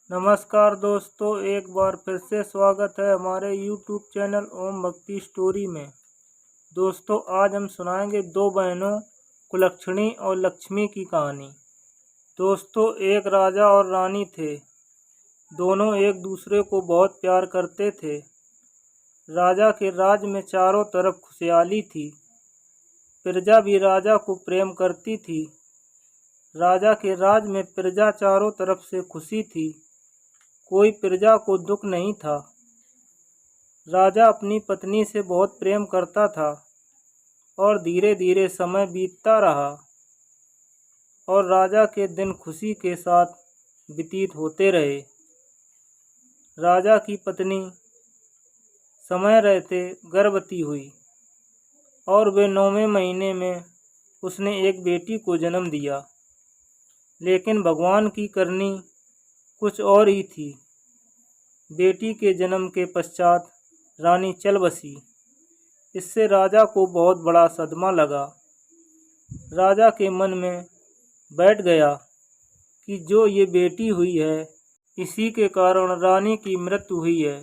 नमस्कार दोस्तों, एक बार फिर से स्वागत है हमारे YouTube चैनल ओम भक्ति स्टोरी में। दोस्तों, आज हम सुनाएंगे दो बहनों कुलक्षणी और लक्ष्मी की कहानी। दोस्तों, एक राजा और रानी थे। दोनों एक दूसरे को बहुत प्यार करते थे। राजा के राज में चारों तरफ खुशहाली थी। प्रजा भी राजा को प्रेम करती थी। राजा के राज में प्रजा चारों तरफ से खुशी थी। कोई प्रजा को दुख नहीं था। राजा अपनी पत्नी से बहुत प्रेम करता था और धीरे धीरे समय बीतता रहा और राजा के दिन खुशी के साथ व्यतीत होते रहे। राजा की पत्नी समय रहते गर्भवती हुई और वे 9वें महीने में उसने एक बेटी को जन्म दिया। लेकिन भगवान की करनी कुछ और ही थी। बेटी के जन्म के पश्चात रानी चल बसी। इससे राजा को बहुत बड़ा सदमा लगा। राजा के मन में बैठ गया कि जो ये बेटी हुई है, इसी के कारण रानी की मृत्यु हुई है।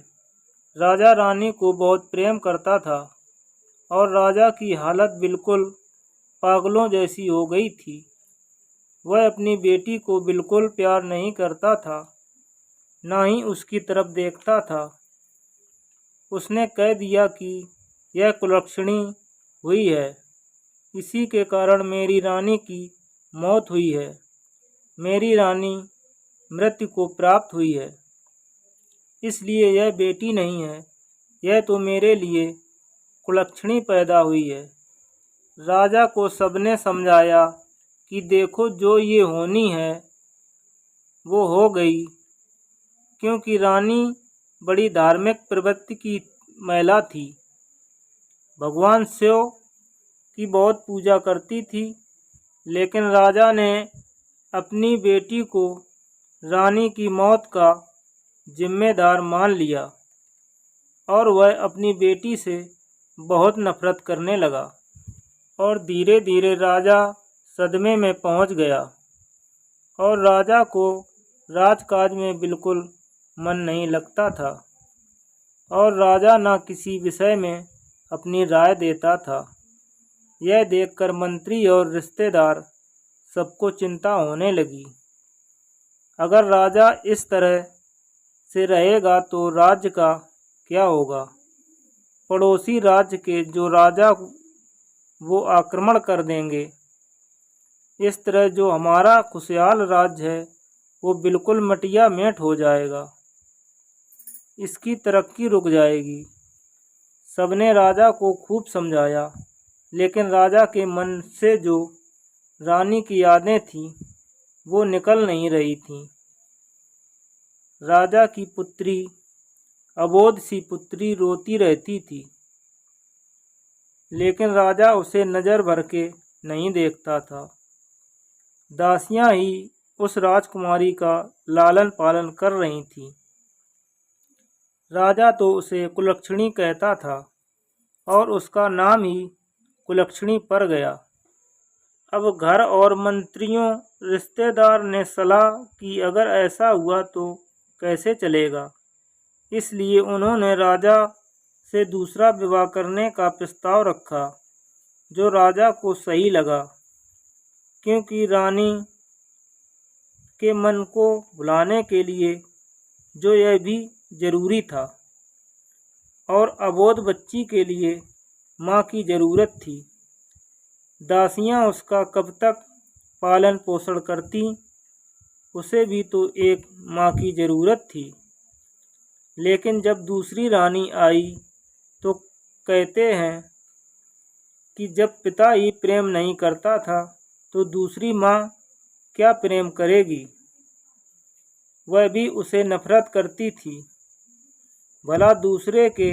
राजा रानी को बहुत प्रेम करता था और राजा की हालत बिल्कुल पागलों जैसी हो गई थी। वह अपनी बेटी को बिल्कुल प्यार नहीं करता था, ना ही उसकी तरफ देखता था। उसने कह दिया कि यह कुलक्षणी हुई है, इसी के कारण मेरी रानी की मौत हुई है। मेरी रानी मृत्यु को प्राप्त हुई है, इसलिए यह बेटी नहीं है, यह तो मेरे लिए कुलक्षणी पैदा हुई है। राजा को सबने समझाया कि देखो, जो ये होनी है वो हो गई, क्योंकि रानी बड़ी धार्मिक प्रवृत्ति की महिला थी। भगवान शिव की बहुत पूजा करती थी। लेकिन राजा ने अपनी बेटी को रानी की मौत का जिम्मेदार मान लिया और वह अपनी बेटी से बहुत नफरत करने लगा और धीरे धीरे राजा सदमे में पहुंच गया और राजा को राजकाज में बिल्कुल मन नहीं लगता था और राजा न किसी विषय में अपनी राय देता था। यह देखकर मंत्री और रिश्तेदार सबको चिंता होने लगी। अगर राजा इस तरह से रहेगा तो राज्य का क्या होगा। पड़ोसी राज्य के जो राजा वो आक्रमण कर देंगे। इस तरह जो हमारा खुशहाल राज्य है वो बिल्कुल मटिया मेट हो जाएगा, इसकी तरक्की रुक जाएगी। सबने राजा को खूब समझाया, लेकिन राजा के मन से जो रानी की यादें थीं वो निकल नहीं रही थीं। राजा की पुत्री, अबोध सी पुत्री रोती रहती थी, लेकिन राजा उसे नज़र भर के नहीं देखता था। दासियां ही उस राजकुमारी का लालन पालन कर रही थीं। राजा तो उसे कुलक्षणी कहता था और उसका नाम ही कुलक्षणी पड़ गया। अब घर और मंत्रियों रिश्तेदार ने सलाह की अगर ऐसा हुआ तो कैसे चलेगा। इसलिए उन्होंने राजा से दूसरा विवाह करने का प्रस्ताव रखा, जो राजा को सही लगा, क्योंकि रानी के मन को भुलाने के लिए जो यह भी जरूरी था और अबोध बच्ची के लिए माँ की ज़रूरत थी। दासियाँ उसका कब तक पालन पोषण करती, उसे भी तो एक माँ की ज़रूरत थी। लेकिन जब दूसरी रानी आई तो कहते हैं कि जब पिता ही प्रेम नहीं करता था तो दूसरी माँ क्या प्रेम करेगी। वह भी उसे नफरत करती थी। भला दूसरे के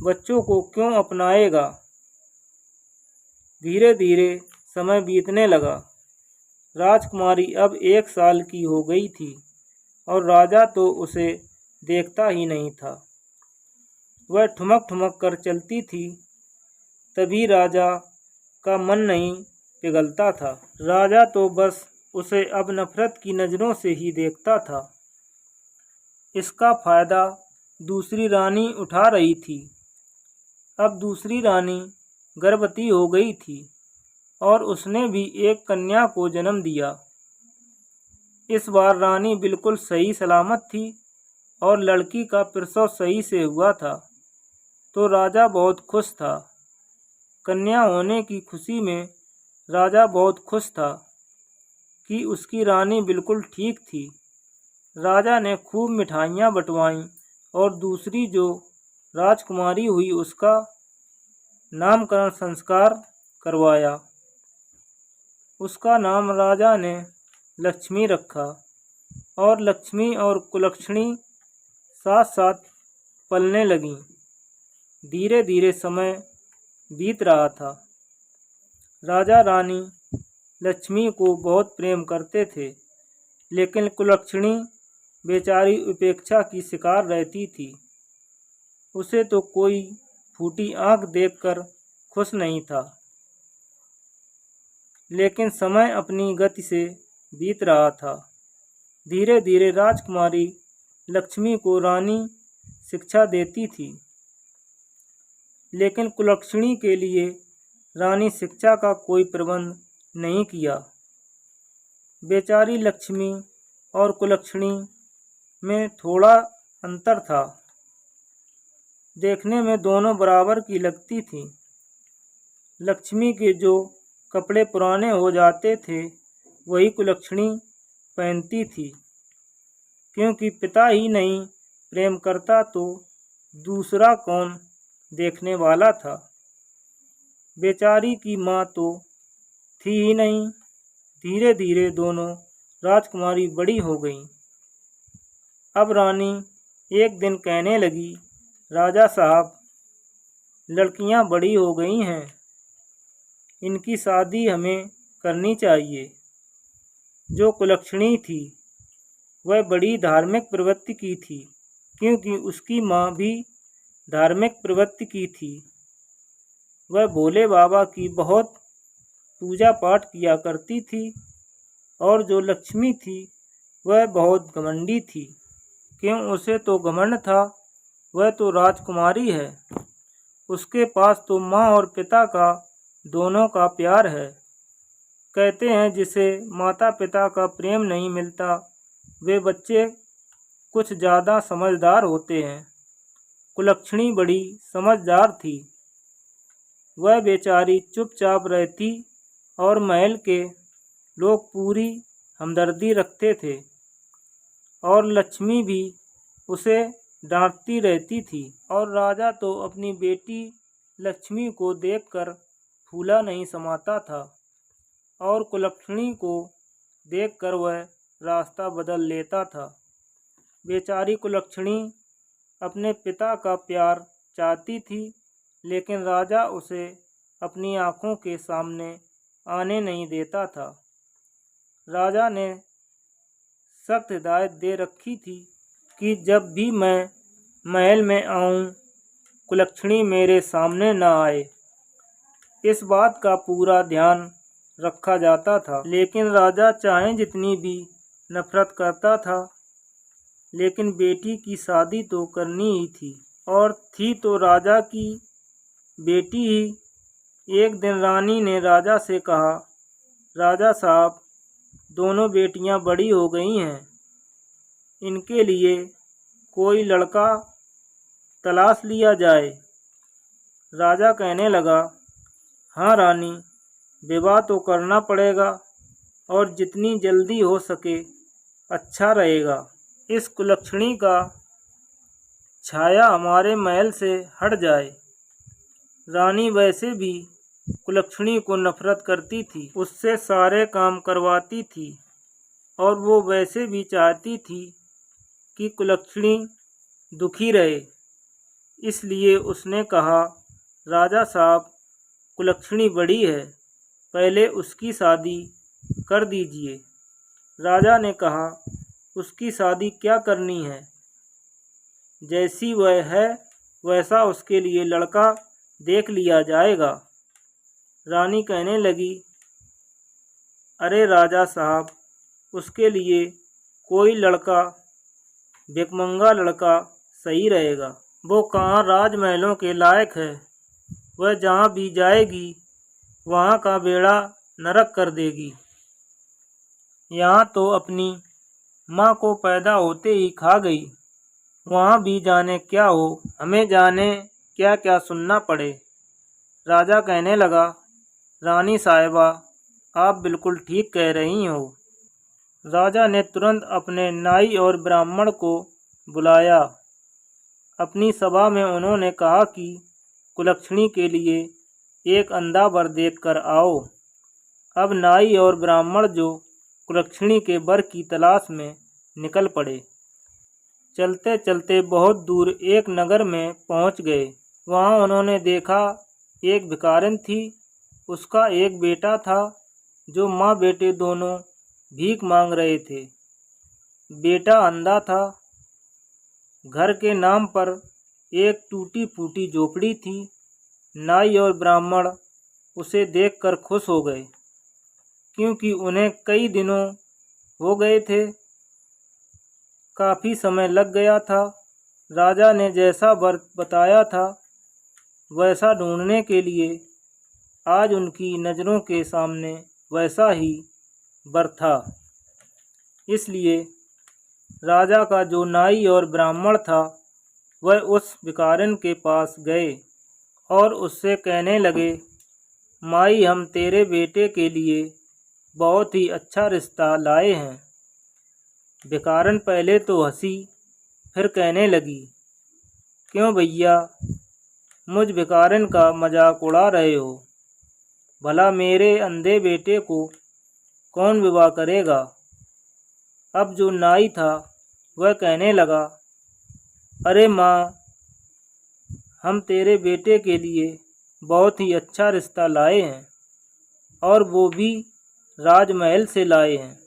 बच्चों को क्यों अपनाएगा। धीरे धीरे समय बीतने लगा। राजकुमारी अब 1 साल की हो गई थी और राजा तो उसे देखता ही नहीं था। वह ठुमक ठुमक कर चलती थी, तभी राजा का मन नहीं पिघलता था। राजा तो बस उसे अब नफरत की नज़रों से ही देखता था। इसका फायदा दूसरी रानी उठा रही थी। अब दूसरी रानी गर्भवती हो गई थी और उसने भी एक कन्या को जन्म दिया। इस बार रानी बिल्कुल सही सलामत थी और लड़की का प्रसव सही से हुआ था, तो राजा बहुत खुश था। कन्या होने की खुशी में राजा बहुत खुश था कि उसकी रानी बिल्कुल ठीक थी। राजा ने खूब मिठाइयाँ बंटवाईं और दूसरी जो राजकुमारी हुई उसका नामकरण संस्कार करवाया। उसका नाम राजा ने लक्ष्मी रखा और लक्ष्मी और कुलक्षणी साथ साथ पलने लगीं। धीरे धीरे समय बीत रहा था। राजा रानी लक्ष्मी को बहुत प्रेम करते थे, लेकिन कुलक्षणी बेचारी उपेक्षा की शिकार रहती थी। उसे तो कोई फूटी आंख देखकर खुश नहीं था। लेकिन समय अपनी गति से बीत रहा था। धीरे धीरे राजकुमारी लक्ष्मी को रानी शिक्षा देती थी, लेकिन कुलक्षणी के लिए रानी शिक्षा का कोई प्रबंध नहीं किया। बेचारी लक्ष्मी और कुलक्षणी में थोड़ा अंतर था। देखने में दोनों बराबर की लगती थीं। लक्ष्मी के जो कपड़े पुराने हो जाते थे वही कुलक्षणी पहनती थी, क्योंकि पिता ही नहीं प्रेम करता तो दूसरा कौन देखने वाला था। बेचारी की माँ तो थी ही नहीं। धीरे धीरे दोनों राजकुमारी बड़ी हो गईं। अब रानी एक दिन कहने लगी, राजा साहब, लड़कियां बड़ी हो गई हैं, इनकी शादी हमें करनी चाहिए। जो कुलक्षणी थी वह बड़ी धार्मिक प्रवृत्ति की थी, क्योंकि उसकी माँ भी धार्मिक प्रवृत्ति की थी। वह भोले बाबा की बहुत पूजा पाठ किया करती थी। और जो लक्ष्मी थी वह बहुत घमंडी थी। क्यों, उसे तो घमंड था, वह तो राजकुमारी है। उसके पास तो माँ और पिता का दोनों का प्यार है। कहते हैं जिसे माता पिता का प्रेम नहीं मिलता वे बच्चे कुछ ज़्यादा समझदार होते हैं। कुलक्षणी बड़ी समझदार थी। वह बेचारी चुपचाप रहती और महल के लोग पूरी हमदर्दी रखते थे और लक्ष्मी भी उसे डांटती रहती थी। और राजा तो अपनी बेटी लक्ष्मी को देखकर फूला नहीं समाता था और कुलक्षणी को देखकर वह रास्ता बदल लेता था। बेचारी कुलक्षणी अपने पिता का प्यार चाहती थी, लेकिन राजा उसे अपनी आँखों के सामने आने नहीं देता था। राजा ने सख्त हिदायत दे रखी थी कि जब भी मैं महल में आऊं, कुलक्षणी मेरे सामने न आए। इस बात का पूरा ध्यान रखा जाता था। लेकिन राजा चाहे जितनी भी नफरत करता था, लेकिन बेटी की शादी तो करनी ही थी। और थी तो राजा की बेटी ही। एक दिन रानी ने राजा से कहा, राजा साहब, दोनों बेटियां बड़ी हो गई हैं, इनके लिए कोई लड़का तलाश लिया जाए। राजा कहने लगा, हाँ रानी, विवाह तो करना पड़ेगा और जितनी जल्दी हो सके अच्छा रहेगा। इस कुलक्षणी का छाया हमारे महल से हट जाए। रानी वैसे भी कुलक्षणी को नफरत करती थी, उससे सारे काम करवाती थी और वो वैसे भी चाहती थी कि कुलक्षणी दुखी रहे। इसलिए उसने कहा, राजा साहब, कुलक्षणी बड़ी है, पहले उसकी शादी कर दीजिए। राजा ने कहा, उसकी शादी क्या करनी है, जैसी वह है वैसा उसके लिए लड़का देख लिया जाएगा। रानी कहने लगी, अरे राजा साहब, उसके लिए कोई लड़का भिखमंगा लड़का सही रहेगा। वो कहाँ राजमहलों के लायक है। वह जहाँ भी जाएगी वहाँ का बेड़ा नरक कर देगी। यहाँ तो अपनी माँ को पैदा होते ही खा गई, वहाँ भी जाने क्या हो, हमें जाने क्या क्या सुनना पड़े। राजा कहने लगा, रानी साहिबा, आप बिल्कुल ठीक कह रही हो। राजा ने तुरंत अपने नाई और ब्राह्मण को बुलाया। अपनी सभा में उन्होंने कहा कि कुलक्षणी के लिए एक अंधा वर देख कर आओ। अब नाई और ब्राह्मण जो कुलक्षणी के वर की तलाश में निकल पड़े। चलते चलते बहुत दूर एक नगर में पहुंच गए। वहां उन्होंने देखा एक भिखारिन थी। उसका एक बेटा था जो माँ बेटे दोनों भीख मांग रहे थे। बेटा अंधा था। घर के नाम पर एक टूटी फूटी झोपड़ी थी। नाई और ब्राह्मण उसे देखकर खुश हो गए, क्योंकि उन्हें कई दिनों हो गए थे, काफ़ी समय लग गया था। राजा ने जैसा वर बताया था वैसा ढूंढने के लिए आज उनकी नज़रों के सामने वैसा ही वर था। इसलिए राजा का जो नाई और ब्राह्मण था वह उस भिखारिन के पास गए और उससे कहने लगे, माई, हम तेरे बेटे के लिए बहुत ही अच्छा रिश्ता लाए हैं। भिखारिन पहले तो हंसी, फिर कहने लगी, क्यों भैया, मुझ भिखारिन का मजाक उड़ा रहे हो? भला मेरे अंधे बेटे को कौन विवाह करेगा? अब जो नाई था वह कहने लगा, अरे माँ, हम तेरे बेटे के लिए बहुत ही अच्छा रिश्ता लाए हैं और वो भी राजमहल से लाए हैं।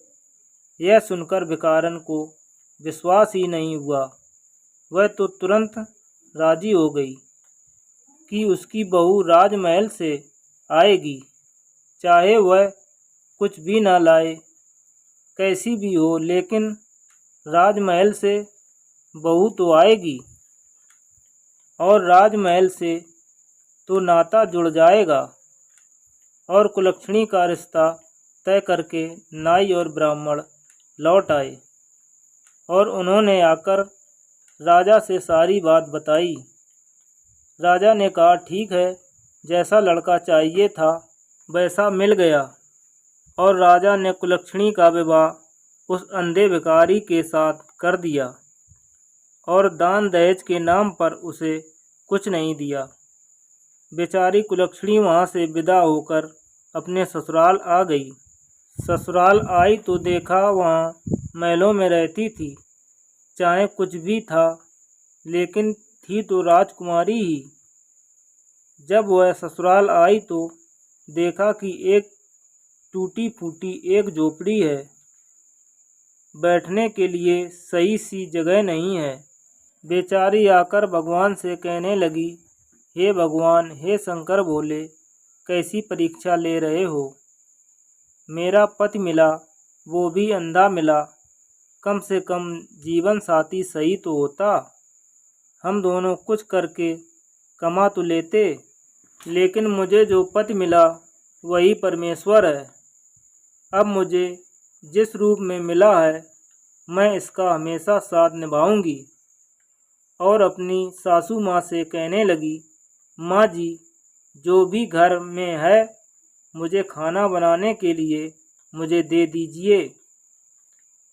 यह सुनकर भिखारिन को विश्वास ही नहीं हुआ। वह तो तुरंत राजी हो गई कि उसकी बहू राजमहल से आएगी, चाहे वह कुछ भी ना लाए, कैसी भी हो, लेकिन राजमहल से बहू तो आएगी और राजमहल से तो नाता जुड़ जाएगा। और कुलक्षणी का रिश्ता तय करके नाई और ब्राह्मण लौट आए और उन्होंने आकर राजा से सारी बात बताई। राजा ने कहा, ठीक है, जैसा लड़का चाहिए था वैसा मिल गया। और राजा ने कुलक्षणी का विवाह उस अंधे भिखारी के साथ कर दिया और दान दहेज के नाम पर उसे कुछ नहीं दिया। बेचारी कुलक्षणी वहाँ से विदा होकर अपने ससुराल आ गई। ससुराल आई तो देखा वहाँ महलों में रहती थी, चाहे कुछ भी था, लेकिन थी तो राजकुमारी ही। जब वह ससुराल आई तो देखा कि एक टूटी फूटी एक झोपड़ी है, बैठने के लिए सही सी जगह नहीं है। बेचारी आकर भगवान से कहने लगी, हे भगवान, हे शंकर भोले, कैसी परीक्षा ले रहे हो? मेरा पति मिला, वो भी अंधा मिला, कम से कम जीवन साथी सही तो होता। हम दोनों कुछ करके कमा तो लेते, लेकिन मुझे जो पति मिला वही परमेश्वर है। अब मुझे जिस रूप में मिला है मैं इसका हमेशा साथ निभाऊंगी। और अपनी सासू माँ से कहने लगी, माँ जी, जो भी घर में है मुझे खाना बनाने के लिए मुझे दे दीजिए,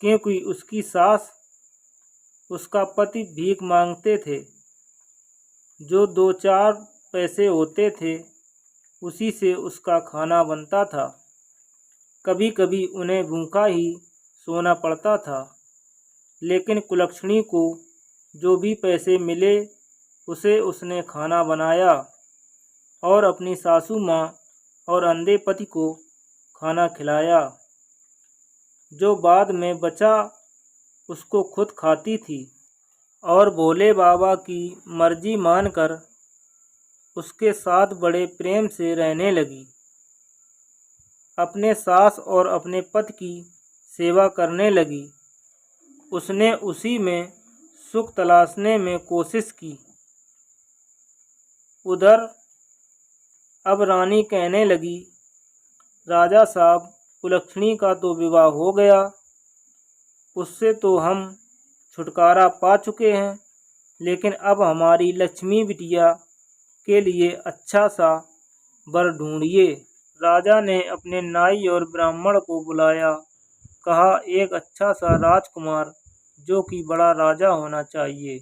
क्योंकि उसकी सास उसका पति भीख मांगते थे। जो 2-4 पैसे होते थे उसी से उसका खाना बनता था। कभी कभी उन्हें भूखा ही सोना पड़ता था, लेकिन कुलक्षणी को जो भी पैसे मिले उसे उसने खाना बनाया और अपनी सासू माँ और अंधे पति को खाना खिलाया। जो बाद में बचा उसको खुद खाती थी और भोले बाबा की मर्जी मानकर उसके साथ बड़े प्रेम से रहने लगी। अपने सास और अपने पति की सेवा करने लगी। उसने उसी में सुख तलाशने में कोशिश की। उधर अब रानी कहने लगी, राजा साहब, कुलक्षणी का तो विवाह हो गया, उससे तो हम छुटकारा पा चुके हैं, लेकिन अब हमारी लक्ष्मी बिटिया के लिए अच्छा सा वर ढूंढिए। राजा ने अपने नाई और ब्राह्मण को बुलाया, कहा, एक अच्छा सा राजकुमार जो कि बड़ा राजा होना चाहिए,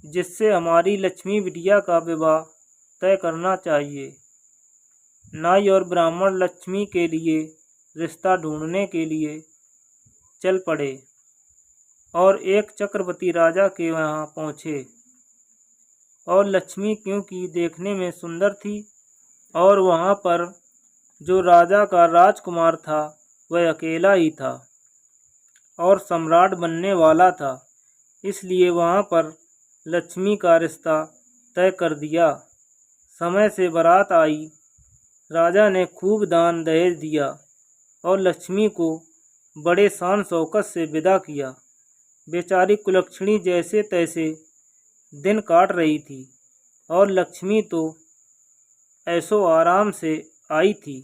जिससे हमारी लक्ष्मी बिटिया का विवाह तय करना चाहिए। नाई और ब्राह्मण लक्ष्मी के लिए रिश्ता ढूंढने के लिए चल पड़े और एक चक्रवर्ती राजा के वहाँ पहुँचे। और लक्ष्मी क्योंकि देखने में सुंदर थी और वहाँ पर जो राजा का राजकुमार था वह अकेला ही था और सम्राट बनने वाला था, इसलिए वहाँ पर लक्ष्मी का रिश्ता तय कर दिया। समय से बारात आई, राजा ने खूब दान दहेज दिया और लक्ष्मी को बड़े शान शौकत से विदा किया। बेचारी कुलक्षणी जैसे तैसे दिन काट रही थी और लक्ष्मी तो ऐसो आराम से आई थी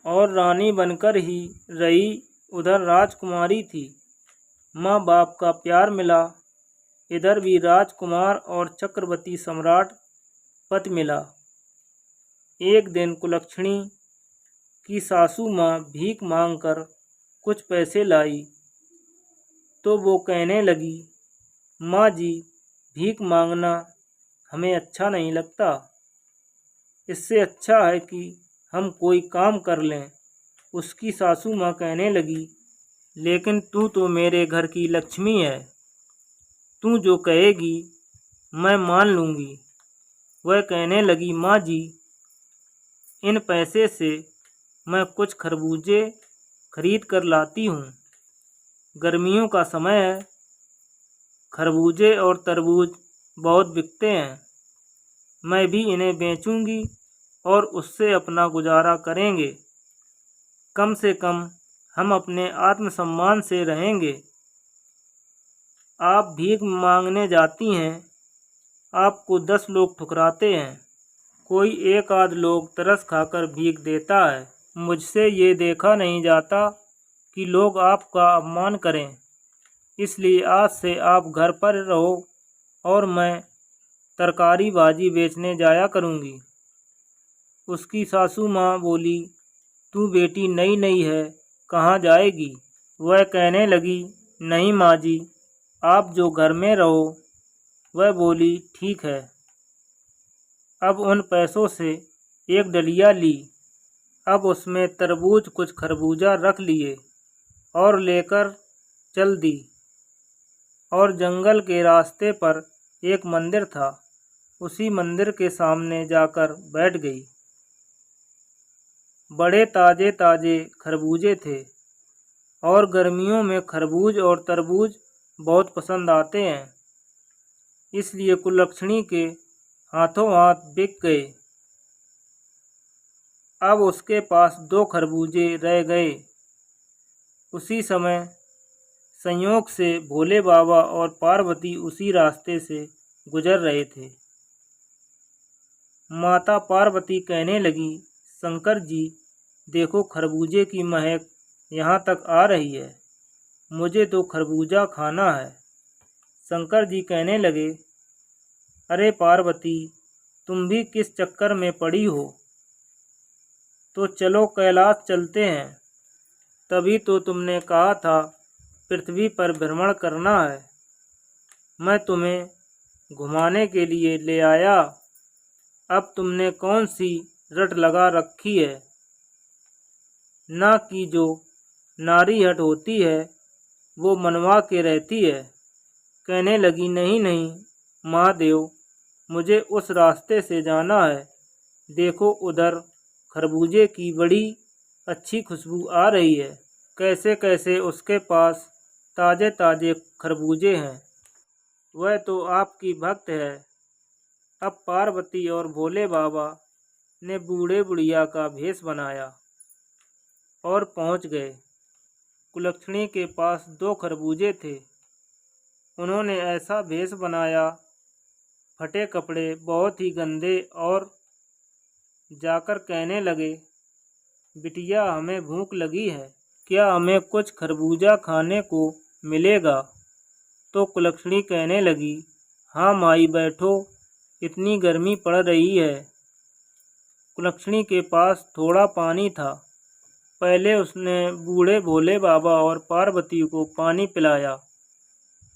और रानी बनकर ही रही। उधर राजकुमारी थी, माँ बाप का प्यार मिला, इधर भी राजकुमार और चक्रवर्ती सम्राट पति मिला। एक दिन कुलक्षणी की सासू माँ भीख मांगकर कुछ पैसे लाई तो वो कहने लगी, माँ जी, भीख मांगना हमें अच्छा नहीं लगता, इससे अच्छा है कि हम कोई काम कर लें। उसकी सासू माँ कहने लगी, लेकिन तू तो मेरे घर की लक्ष्मी है, तू जो कहेगी मैं मान लूँगी। वह कहने लगी, माँ जी, इन पैसे से मैं कुछ खरबूजे खरीद कर लाती हूँ, गर्मियों का समय है, खरबूजे और तरबूज बहुत बिकते हैं, मैं भी इन्हें बेचूंगी और उससे अपना गुजारा करेंगे, कम से कम हम अपने आत्मसम्मान से रहेंगे। आप भीख मांगने जाती हैं, आपको 10 लोग ठुकराते हैं, कोई एक आध लोग तरस खाकर भीख देता है। मुझसे ये देखा नहीं जाता कि लोग आपका अपमान करें, इसलिए आज से आप घर पर रहो और मैं तरकारी भाजी बेचने जाया करूँगी। उसकी सासू माँ बोली, तू बेटी नई नई है, कहाँ जाएगी? वह कहने लगी, नहीं माँ जी, आप जो घर में रहो। वह बोली, ठीक है। अब उन पैसों से एक डलिया ली, अब उसमें तरबूज कुछ खरबूजा रख लिए और लेकर चल दी। और जंगल के रास्ते पर एक मंदिर था, उसी मंदिर के सामने जाकर बैठ गई। बड़े ताजे ताजे खरबूजे थे और गर्मियों में खरबूज और तरबूज बहुत पसंद आते हैं, इसलिए कुलक्षणी के हाथों हाथ बिक गए। अब उसके पास 2 खरबूजे रह गए। उसी समय संयोग से भोले बाबा और पार्वती उसी रास्ते से गुजर रहे थे। माता पार्वती कहने लगी, शंकर जी, देखो खरबूजे की महक यहाँ तक आ रही है, मुझे तो खरबूजा खाना है। शंकर जी कहने लगे, अरे पार्वती, तुम भी किस चक्कर में पड़ी हो? तो चलो कैलाश चलते हैं, तभी तो तुमने कहा था पृथ्वी पर भ्रमण करना है, मैं तुम्हें घुमाने के लिए ले आया। अब तुमने कौन सी रट लगा रखी है? ना कि जो नारी हट होती है वो मनवा के रहती है। कहने लगी, नहीं नहीं महादेव, मुझे उस रास्ते से जाना है, देखो उधर खरबूजे की बड़ी अच्छी खुशबू आ रही है। कैसे कैसे उसके पास ताजे ताजे खरबूजे हैं, वह तो आपकी भक्त है। अब पार्वती और भोले बाबा ने बूढ़े बुढ़िया का भेष बनाया और पहुंच गए। कुलक्षणी के पास 2 खरबूजे थे उन्होंने ऐसा भेष बनाया, फटे कपड़े, बहुत ही गंदे, और जाकर कहने लगे, बिटिया हमें भूख लगी है, क्या हमें कुछ खरबूजा खाने को मिलेगा? तो कुलक्षणी कहने लगी, हाँ माई बैठो, इतनी गर्मी पड़ रही है। कुलक्षणी के पास थोड़ा पानी था। पहले उसने बूढ़े भोले बाबा और पार्वती को पानी पिलाया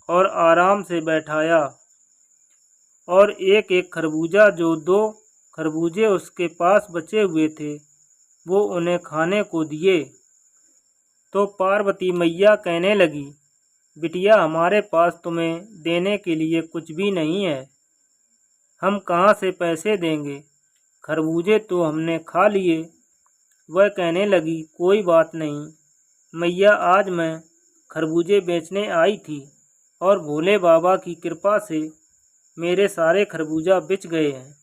और आराम से बैठाया, और एक एक खरबूजा, जो 2 खरबूजे उसके पास बचे हुए थे, वो उन्हें खाने को दिए। तो पार्वती मैया कहने लगी, बिटिया हमारे पास तुम्हें देने के लिए कुछ भी नहीं है, हम कहाँ से पैसे देंगे, खरबूजे तो हमने खा लिए। वह कहने लगी, कोई बात नहीं मैया, आज मैं खरबूजे बेचने आई थी और भोले बाबा की कृपा से मेरे सारे खरबूजा बिच गए हैं।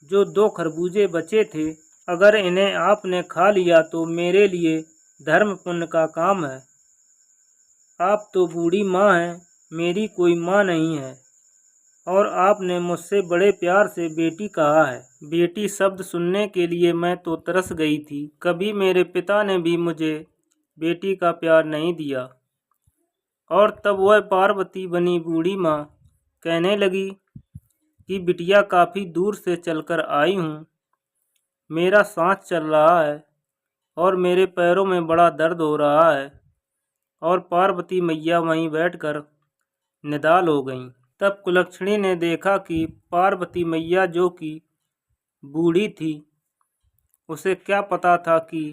जो 2 खरबूजे बचे थे, अगर इन्हें आपने खा लिया तो मेरे लिए धर्म पुण्य का काम है। आप तो बूढ़ी माँ हैं, मेरी कोई माँ नहीं है, और आपने मुझसे बड़े प्यार से बेटी कहा है। बेटी शब्द सुनने के लिए मैं तो तरस गई थी। कभी मेरे पिता ने भी मुझे बेटी का प्यार नहीं दिया। और तब वह पार्वती बनी बूढ़ी माँ कहने लगी कि बिटिया काफ़ी दूर से चलकर आई हूँ, मेरा सांस चल रहा है और मेरे पैरों में बड़ा दर्द हो रहा है। और पार्वती मैया वहीं बैठकर निढाल हो गईं। तब कुलक्षणी ने देखा कि पार्वती मैया, जो कि बूढ़ी थी, उसे क्या पता था कि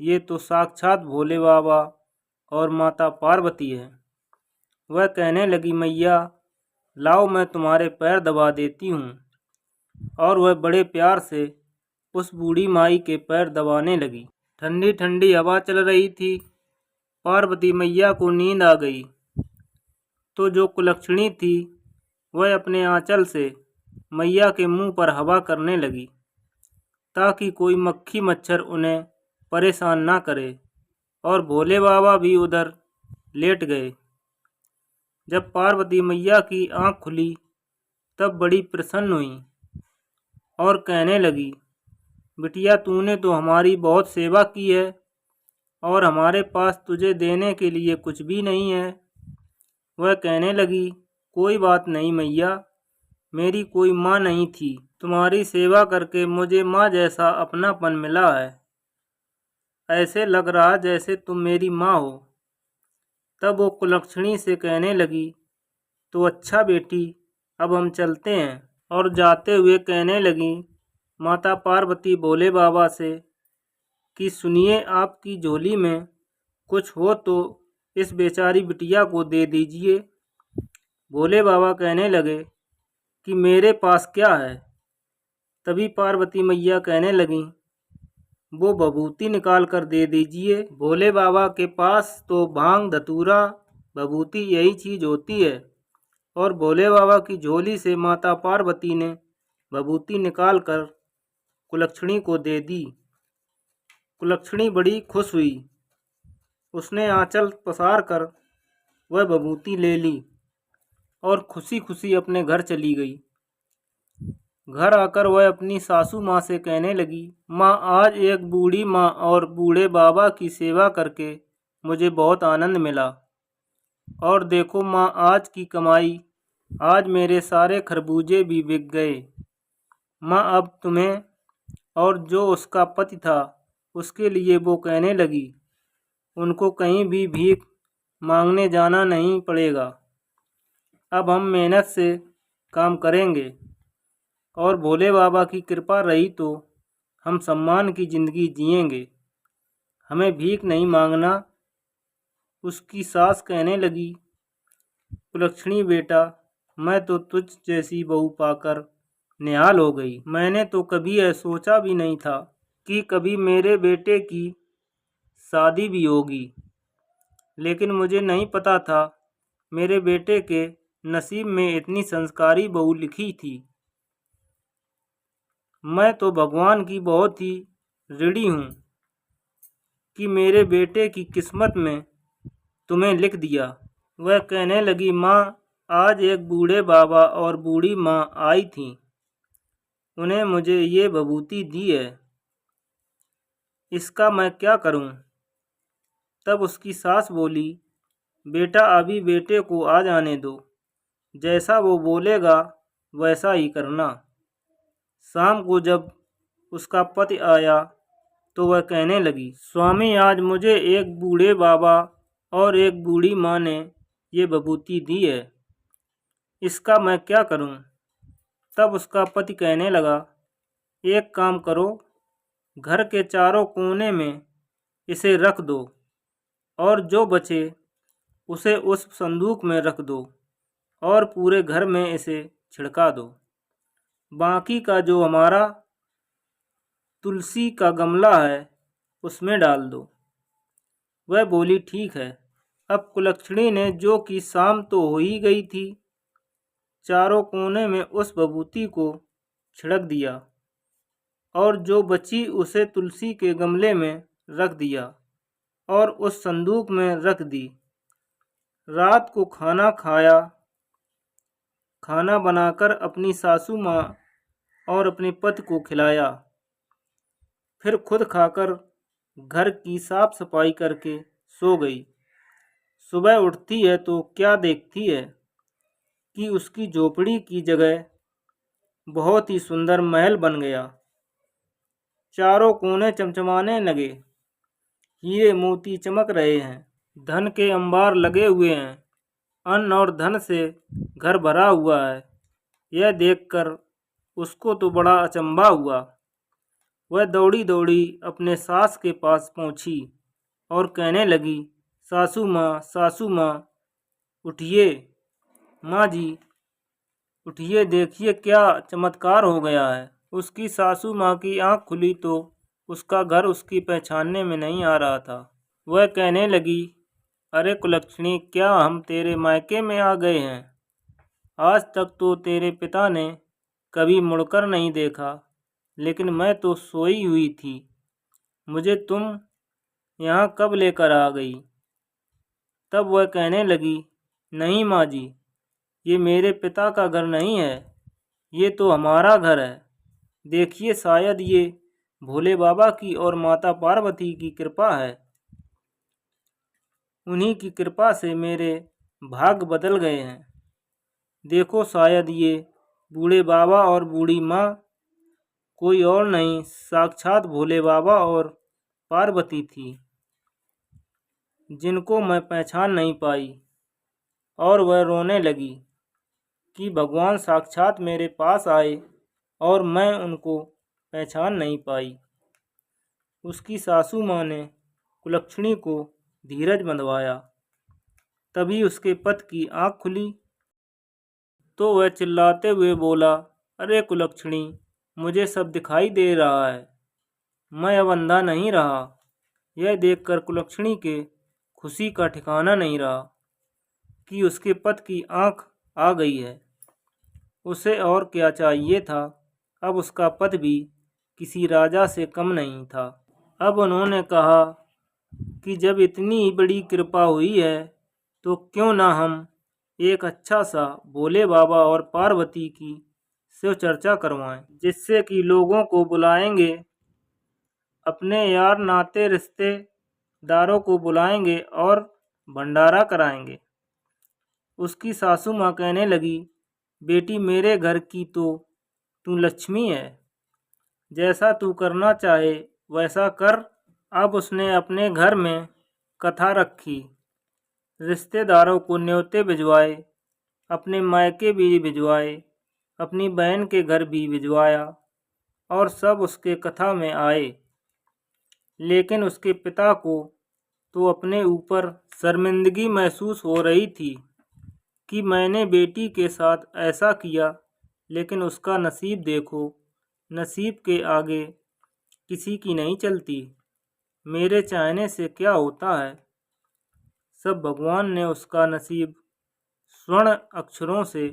ये तो साक्षात भोले बाबा और माता पार्वती है। वह कहने लगी, मैया लाओ मैं तुम्हारे पैर दबा देती हूँ। और वह बड़े प्यार से उस बूढ़ी माई के पैर दबाने लगी। ठंडी ठंडी हवा चल रही थी। पार्वती मैया को नींद आ गई, तो जो कुलक्षणी थी वह अपने आंचल से मैया के मुंह पर हवा करने लगी, ताकि कोई मक्खी मच्छर उन्हें परेशान ना करे। और भोले बाबा भी उधर लेट गए। जब पार्वती मैया की आंख खुली, तब बड़ी प्रसन्न हुई और कहने लगी, बिटिया तूने तो हमारी बहुत सेवा की है और हमारे पास तुझे देने के लिए कुछ भी नहीं है। वह कहने लगी, कोई बात नहीं मैया, मेरी कोई माँ नहीं थी, तुम्हारी सेवा करके मुझे माँ जैसा अपनापन मिला है, ऐसे लग रहा जैसे तुम मेरी माँ हो। तब वो कुलक्षणी से कहने लगी, तो अच्छा बेटी, अब हम चलते हैं। और जाते हुए कहने लगी माता पार्वती भोले बाबा से कि सुनिए, आपकी झोली में कुछ हो तो इस बेचारी बिटिया को दे दीजिए। भोले बाबा कहने लगे कि मेरे पास क्या है? तभी पार्वती मैया कहने लगी, वो भभूति निकाल कर दे दीजिए। भोले बाबा के पास तो भांग धतूरा भभूति यही चीज़ होती है। और भोले बाबा की झोली से माता पार्वती ने भभूति निकाल कर कुलक्षणी को दे दी। कुलक्षणी बड़ी खुश हुई। उसने आंचल पसार कर वह भभूति ले ली और खुशी खुशी अपने घर चली गई। घर आकर वह अपनी सासू माँ से कहने लगी, माँ आज एक बूढ़ी माँ और बूढ़े बाबा की सेवा करके मुझे बहुत आनंद मिला। और देखो माँ, आज की कमाई, आज मेरे सारे खरबूजे भी बिक गए। माँ अब तुम्हें और जो उसका पति था उसके लिए वो कहने लगी, उनको कहीं भी भीख मांगने जाना नहीं पड़ेगा। अब हम मेहनत से काम करेंगे और भोले बाबा की कृपा रही तो हम सम्मान की ज़िंदगी जिएंगे, हमें भीख नहीं मांगना। उसकी सास कहने लगी, कुलक्षणी बेटा, मैं तो तुझ जैसी बहू पाकर निहाल हो गई। मैंने तो कभी यह सोचा भी नहीं था कि कभी मेरे बेटे की शादी भी होगी, लेकिन मुझे नहीं पता था मेरे बेटे के नसीब में इतनी संस्कारी बहू लिखी थी। मैं तो भगवान की बहुत ही ऋणी हूँ कि मेरे बेटे की किस्मत में तुम्हें लिख दिया। वह कहने लगी, माँ, आज एक बूढ़े बाबा और बूढ़ी माँ आई थीं। उन्हें मुझे ये विभूति दी है, इसका मैं क्या करूं? तब उसकी सास बोली, बेटा अभी बेटे को आ जाने दो, जैसा वो बोलेगा वैसा ही करना। शाम को जब उसका पति आया तो वह कहने लगी, स्वामी, आज मुझे एक बूढ़े बाबा और एक बूढ़ी माँ ने ये विभूति दी है, इसका मैं क्या करूं? तब उसका पति कहने लगा, एक काम करो, घर के चारों कोने में इसे रख दो और जो बचे उसे उस संदूक में रख दो और पूरे घर में इसे छिड़का दो। बाकी का जो हमारा तुलसी का गमला है उसमें डाल दो। वह बोली, ठीक है। अब कुलक्षणी ने, जो कि शाम तो हो ही गई थी, चारों कोने में उस विभूति को छिड़क दिया और जो बची उसे तुलसी के गमले में रख दिया और उस संदूक में रख दी। रात को खाना खाया, खाना बनाकर अपनी सासू माँ और अपने पति को खिलाया, फिर खुद खाकर घर की साफ सफाई करके सो गई। सुबह उठती है तो क्या देखती है कि उसकी झोपड़ी की जगह बहुत ही सुंदर महल बन गया। चारों कोने चमचमाने लगे, हीरे मोती चमक रहे हैं, धन के अंबार लगे हुए हैं, अन्न और धन से घर भरा हुआ है। यह देखकर उसको तो बड़ा अचंभा हुआ। वह दौड़ी दौड़ी अपने सास के पास पहुंची और कहने लगी, सासू माँ, उठिए। माँ जी, उठिए, देखिए क्या चमत्कार हो गया है। उसकी सासू माँ की आंख खुली तो उसका घर उसकी पहचानने में नहीं आ रहा था। वह कहने लगी, अरे कुलक्षणी, क्या हम तेरे मायके में आ गए हैं? आज तक तो तेरे पिता ने कभी मुड़कर नहीं देखा, लेकिन मैं तो सोई हुई थी। मुझे तुम यहाँ कब लेकर आ गई? तब वह कहने लगी, नहीं माँ जी, ये मेरे पिता का घर नहीं है, ये तो हमारा घर है। देखिए, शायद ये भोले बाबा की और माता पार्वती की कृपा है। उन्हीं की कृपा से मेरे भाग्य बदल गए हैं। देखो, शायद ये बूढ़े बाबा और बूढ़ी माँ कोई और नहीं, साक्षात भोले बाबा और पार्वती थी, जिनको मैं पहचान नहीं पाई। और वह रोने लगी कि भगवान साक्षात मेरे पास आए और मैं उनको पहचान नहीं पाई। उसकी सासू माँ ने कुलक्षणी को धीरज बंधवाया। तभी उसके पति की आँख खुली तो वह चिल्लाते हुए बोला, अरे कुलक्षणी, मुझे सब दिखाई दे रहा है, मैं अब अंधा नहीं रहा। यह देखकर कुलक्षणी के खुशी का ठिकाना नहीं रहा कि उसके पति की आँख आ गई है। उसे और क्या चाहिए था? अब उसका पति भी किसी राजा से कम नहीं था। अब उन्होंने कहा कि जब इतनी बड़ी कृपा हुई है तो क्यों ना हम एक अच्छा सा भोले बाबा और पार्वती की शिव चर्चा करवाएं, जिससे कि लोगों को बुलाएंगे, अपने यार नाते रिश्तेदारों को बुलाएंगे और भंडारा कराएंगे। उसकी सासू माँ कहने लगी, बेटी, मेरे घर की तो तू लक्ष्मी है, जैसा तू करना चाहे वैसा कर। अब उसने अपने घर में कथा रखी, रिश्तेदारों को न्योते भिजवाए, अपने मायके भी भिजवाए, अपनी बहन के घर भी भिजवाया और सब उसके कथा में आए। लेकिन उसके पिता को तो अपने ऊपर शर्मिंदगी महसूस हो रही थी कि मैंने बेटी के साथ ऐसा किया, लेकिन उसका नसीब देखो, नसीब के आगे किसी की नहीं चलती। मेरे चाहने से क्या होता है? सब भगवान ने उसका नसीब स्वर्ण अक्षरों से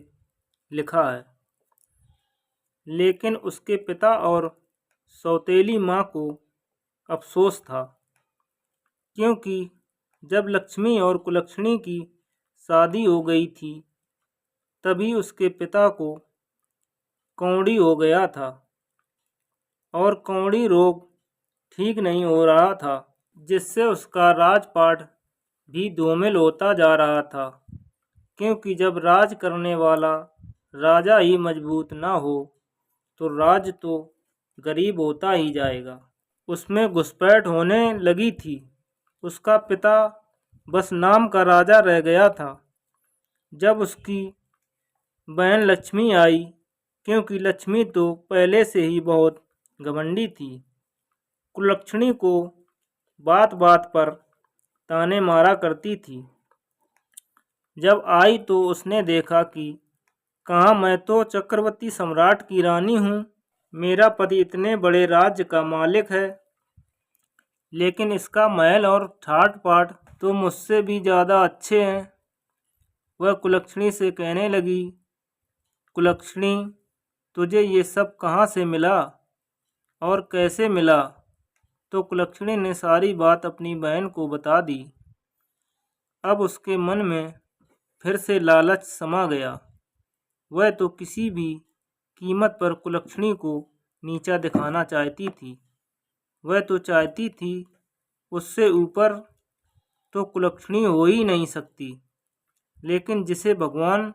लिखा है। लेकिन उसके पिता और सौतेली माँ को अफसोस था, क्योंकि जब लक्ष्मी और कुलक्षणी की शादी हो गई थी तभी उसके पिता को कौड़ी हो गया था और कौड़ी रोग ठीक नहीं हो रहा था, जिससे उसका राजपाट भी धूमिल होता जा रहा था। क्योंकि जब राज करने वाला राजा ही मजबूत ना हो तो राज तो गरीब होता ही जाएगा। उसमें घुसपैठ होने लगी थी। उसका पिता बस नाम का राजा रह गया था। जब उसकी बहन लक्ष्मी आई, क्योंकि लक्ष्मी तो पहले से ही बहुत घमंडी थी, कुलक्षणी को बात बात पर ताने मारा करती थी। जब आई तो उसने देखा कि कहाँ, मैं तो चक्रवर्ती सम्राट की रानी हूँ, मेरा पति इतने बड़े राज्य का मालिक है, लेकिन इसका महल और ठाट पाट तो मुझसे भी ज़्यादा अच्छे हैं। वह कुलक्षणी से कहने लगी, कुलक्षणी, तुझे ये सब कहाँ से मिला और कैसे मिला? तो कुलक्षणी ने सारी बात अपनी बहन को बता दी। अब उसके मन में फिर से लालच समा गया। वह तो किसी भी कीमत पर कुलक्षणी को नीचा दिखाना चाहती थी। वह तो चाहती थी उससे ऊपर तो कुलक्षणी हो ही नहीं सकती, लेकिन जिसे भगवान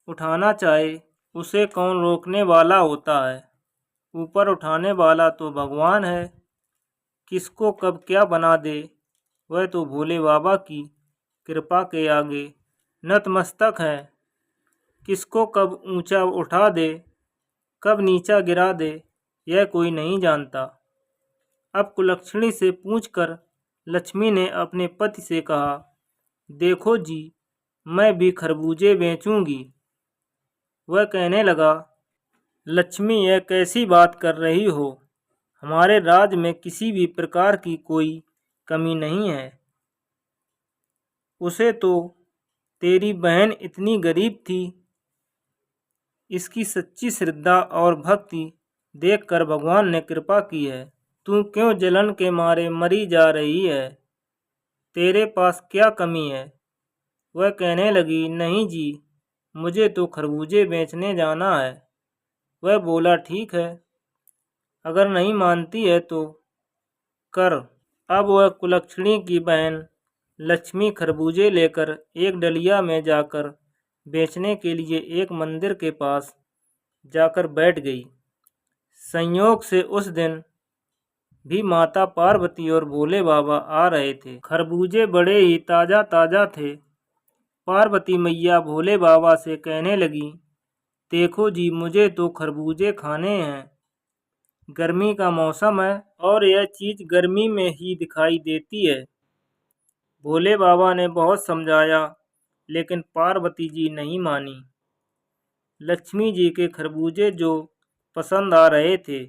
उठाना चाहे उसे कौन रोकने वाला होता है। ऊपर उठाने वाला तो भगवान है, किसको कब क्या बना दे वह तो भोले बाबा की कृपा के आगे नतमस्तक है। किसको कब ऊंचा उठा दे, कब नीचा गिरा दे, यह कोई नहीं जानता। अब कुलक्षणी से पूछकर लक्ष्मी ने अपने पति से कहा, देखो जी, मैं भी खरबूजे बेचूंगी। वह कहने लगा, लक्ष्मी, यह कैसी बात कर रही हो? हमारे राज्य में किसी भी प्रकार की कोई कमी नहीं है। उसे तो तेरी बहन इतनी गरीब थी, इसकी सच्ची श्रद्धा और भक्ति देखकर भगवान ने कृपा की है। तू क्यों जलन के मारे मरी जा रही है? तेरे पास क्या कमी है? वह कहने लगी, नहीं जी, मुझे तो खरबूजे बेचने जाना है। वह बोला, ठीक है, अगर नहीं मानती है तो कर। अब वह कुलक्षणी की बहन लक्ष्मी खरबूजे लेकर एक डलिया में जाकर बेचने के लिए एक मंदिर के पास जाकर बैठ गई। संयोग से उस दिन भी माता पार्वती और भोले बाबा आ रहे थे। खरबूजे बड़े ही ताज़ा ताज़ा थे। पार्वती मैया भोले बाबा से कहने लगी, देखो जी, मुझे तो खरबूजे खाने हैं। गर्मी का मौसम है और यह चीज़ गर्मी में ही दिखाई देती है। भोले बाबा ने बहुत समझाया, लेकिन पार्वती जी नहीं मानी। लक्ष्मी जी के खरबूजे जो पसंद आ रहे थे,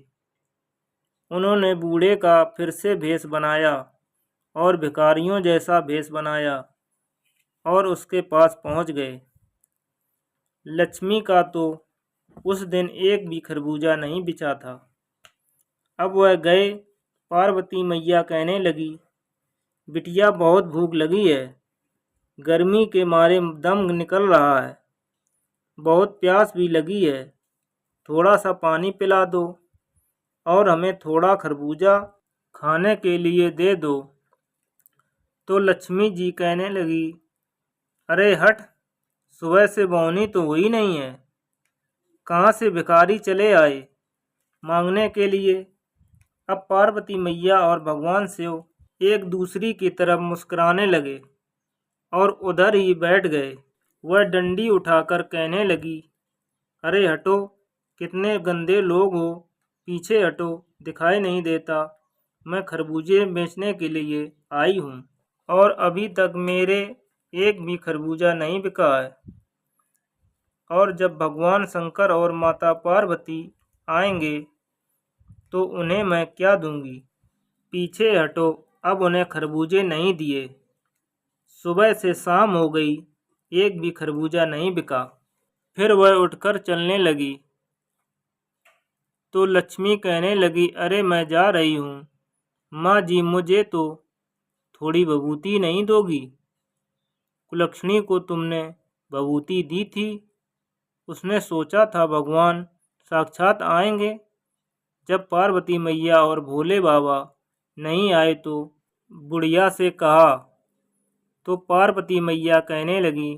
उन्होंने बूढ़े का फिर से भेष बनाया और भिखारियों जैसा भेष बनाया और उसके पास पहुंच गए। लक्ष्मी का तो उस दिन एक भी खरबूजा नहीं बिचा था। अब वह गए। पार्वती मैया कहने लगी, बिटिया, बहुत भूख लगी है, गर्मी के मारे दम निकल रहा है, बहुत प्यास भी लगी है, थोड़ा सा पानी पिला दो और हमें थोड़ा खरबूजा खाने के लिए दे दो। तो लक्ष्मी जी कहने लगी, अरे हट, सुबह से बौनी तो हुई नहीं है, कहाँ से भिखारी चले आए मांगने के लिए। अब पार्वती मैया और भगवान शिव एक दूसरी की तरफ मुस्कुराने लगे और उधर ही बैठ गए। वह डंडी उठाकर कहने लगी, अरे हटो, कितने गंदे लोग हो, पीछे हटो, दिखाई नहीं देता। मैं खरबूजे बेचने के लिए आई हूँ और अभी तक मेरे एक भी खरबूजा नहीं बिका है। और जब भगवान शंकर और माता पार्वती आएंगे तो उन्हें मैं क्या दूंगी। पीछे हटो, अब उन्हें खरबूजे नहीं दिए। सुबह से शाम हो गई, एक भी खरबूजा नहीं बिका। फिर वह उठकर चलने लगी तो लक्ष्मी कहने लगी, अरे मैं जा रही हूँ, माँ जी, मुझे तो थोड़ी बबूती नहीं दोगी? कुलक्षणी को तुमने विभूति दी थी। उसने सोचा था भगवान साक्षात आएंगे। जब पार्वती मैया और भोले बाबा नहीं आए तो बुढ़िया से कहा, तो पार्वती मैया कहने लगी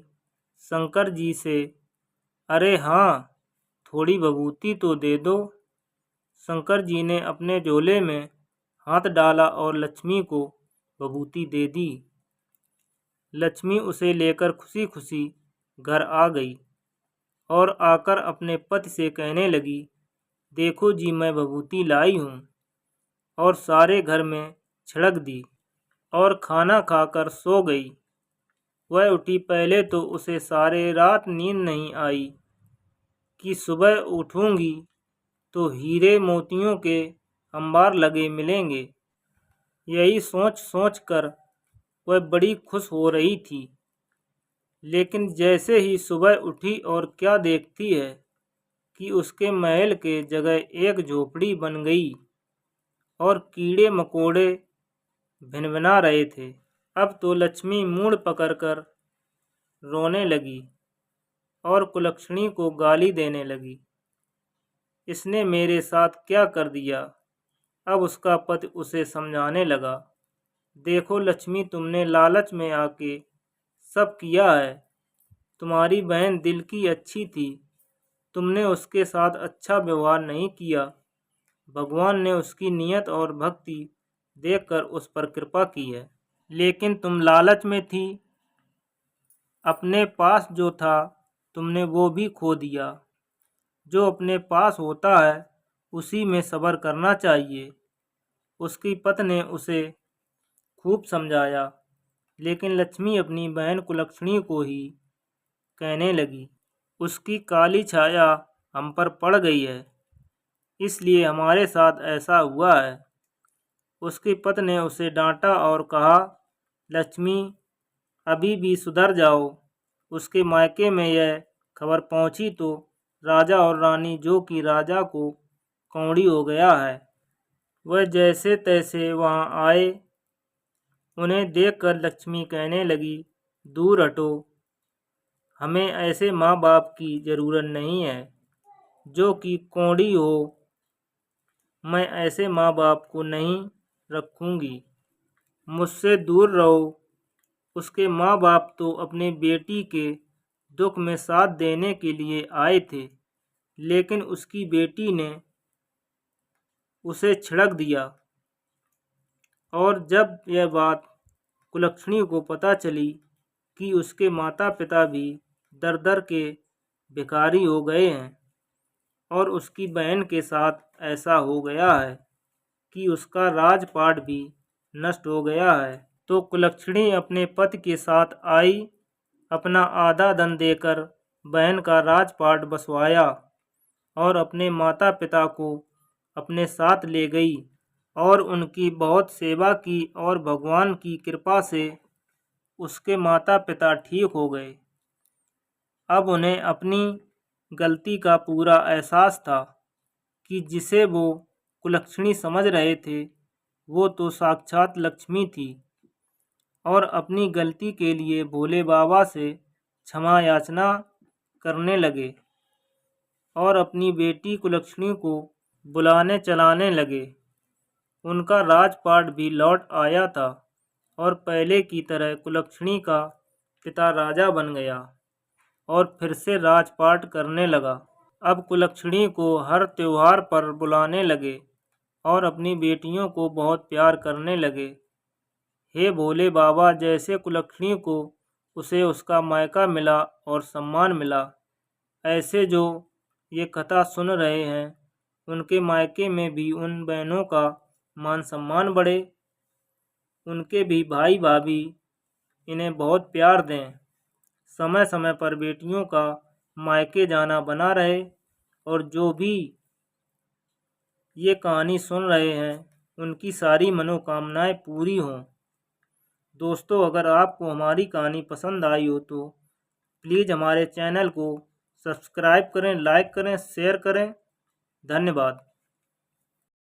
शंकर जी से, अरे हाँ, थोड़ी विभूति तो दे दो। शंकर जी ने अपने झोले में हाथ डाला और लक्ष्मी को विभूति दे दी। लक्ष्मी उसे लेकर खुशी खुशी घर आ गई और आकर अपने पति से कहने लगी, देखो जी, मैं विभूति लाई हूँ, और सारे घर में छिड़क दी और खाना खाकर सो गई। वह उठी, पहले तो उसे सारे रात नींद नहीं आई कि सुबह उठूंगी तो हीरे मोतियों के अंबार लगे मिलेंगे। यही सोच सोच कर वह बड़ी खुश हो रही थी। लेकिन जैसे ही सुबह उठी और क्या देखती है कि उसके महल के जगह एक झोपड़ी बन गई और कीड़े मकोड़े भिनभिना रहे थे। अब तो लक्ष्मी मूड पकड़कर रोने लगी और कुलक्षणी को गाली देने लगी, इसने मेरे साथ क्या कर दिया। अब उसका पति उसे समझाने लगा, देखो लक्ष्मी, तुमने लालच में आके सब किया है। तुम्हारी बहन दिल की अच्छी थी, तुमने उसके साथ अच्छा व्यवहार नहीं किया। भगवान ने उसकी नीयत और भक्ति देखकर उस पर कृपा की है। लेकिन तुम लालच में थी, अपने पास जो था तुमने वो भी खो दिया। जो अपने पास होता है उसी में सब्र करना चाहिए। उसकी पत्नी ने उसे खूब समझाया, लेकिन लक्ष्मी अपनी बहन कुलक्षणी को ही कहने लगी, उसकी काली छाया हम पर पड़ गई है, इसलिए हमारे साथ ऐसा हुआ है। उसकी पत्नी ने उसे डांटा और कहा, लक्ष्मी, अभी भी सुधर जाओ। उसके मायके में यह खबर पहुंची तो राजा और रानी, जो कि राजा को कौड़ी हो गया है, वह जैसे तैसे वहां आए। उन्हें देखकर लक्ष्मी कहने लगी, दूर हटो, हमें ऐसे माँ बाप की ज़रूरत नहीं है जो कि कौड़ी हो। मैं ऐसे माँ बाप को नहीं रखूँगी, मुझसे दूर रहो। उसके माँ बाप तो अपनी बेटी के दुख में साथ देने के लिए आए थे, लेकिन उसकी बेटी ने उसे छिड़क दिया। और जब यह बात कुलक्षणी को पता चली कि उसके माता पिता भी दर दर के भिखारी हो गए हैं और उसकी बहन के साथ ऐसा हो गया है कि उसका राजपाट भी नष्ट हो गया है, तो कुलक्षणी अपने पति के साथ आई, अपना आधा धन देकर बहन का राजपाट बसवाया और अपने माता पिता को अपने साथ ले गई और उनकी बहुत सेवा की और भगवान की कृपा से उसके माता पिता ठीक हो गए। अब उन्हें अपनी गलती का पूरा एहसास था कि जिसे वो कुलक्षणी समझ रहे थे वो तो साक्षात लक्ष्मी थी, और अपनी गलती के लिए भोले बाबा से क्षमा याचना करने लगे और अपनी बेटी कुलक्षणी को बुलाने चलाने लगे। उनका राजपाट भी लौट आया था और पहले की तरह कुलक्षणी का पिता राजा बन गया और फिर से राजपाट करने लगा। अब कुलक्षणी को हर त्योहार पर बुलाने लगे और अपनी बेटियों को बहुत प्यार करने लगे। हे भोले बाबा, जैसे कुलक्षणी को उसे उसका मायका मिला और सम्मान मिला, ऐसे जो ये कथा सुन रहे हैं उनके मायके में भी उन बहनों का मान सम्मान बढ़े, उनके भी भाई भाभी इन्हें बहुत प्यार दें, समय समय पर बेटियों का मायके जाना बना रहे, और जो भी ये कहानी सुन रहे हैं उनकी सारी मनोकामनाएं पूरी हों। दोस्तों, अगर आपको हमारी कहानी पसंद आई हो तो प्लीज़ हमारे चैनल को सब्सक्राइब करें, लाइक करें, शेयर करें। धन्यवाद।